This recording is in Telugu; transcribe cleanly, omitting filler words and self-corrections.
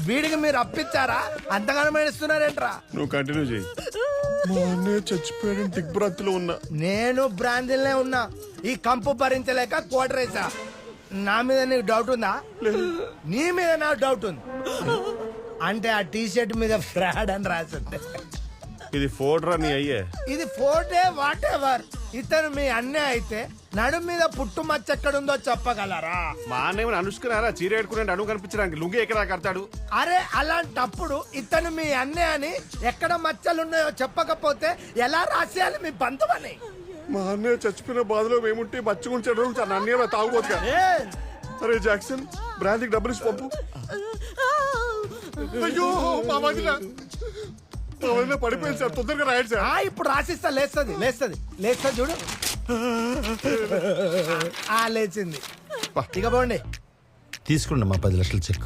వీడికి మీరు అప్పించారా? అంతగానం ఏడుస్తున్నారేంట్రా? నువ్వు కంటిన్యూ చేయి. మా అన్నయ్య చచ్చిపోయాడని దిగ్భ్రాంతిలో ఉన్నా. నేను బ్రాంతిలోనే ఉన్నా. ఈ కంపు భరించలేక కోటరేసా. నా మీద నీకు డౌట్ ఉందా? నీ మీద నాకు డౌట్ ఉంది. అంటే ఆ టీ షర్ట్ మీద ఫ్రాడ్ అని రాసింది. ఇది ఫోడ్రా నీ అయ్యే. ఇది ఫోటే వాట్ ఎవర్. ఇతను మీ అన్నే అయితే నడు మీద పుట్టు మచ్చ ఎక్కడుందో చెప్పగలరా? మా అన్నయ్య అనుష్కరారా చీర కట్టుకునే అడుగు కనిపించడానికి లుంగి ఎక్కడ కడతాడు? అరే అలాంటప్పుడు ఇతను మీ అన్నే అని ఎక్కడ మచ్చలున్నాయో చెప్పకపోతే ఎలా రాసేయాలి మీ బంధువని? మా అన్నయ్య చచ్చిపోయిన బాధలో మేముంటే బచ్చుకుంటాడు. అన్నయ్య తాగుబోతుగా. అరే జాక్సన్, బ్రాంతికి డబ్బులు ఇచ్చి పంపు. అయ్యో మా వదిన పడిపోయింది సార్, తొందరగా రాయండి సార్. ఇప్పుడు రాసిస్తా. లేస్తుంది చూడు. లేచింది. ఇక పోండి. తీసుకోండి మా 10 లక్షల చెక్.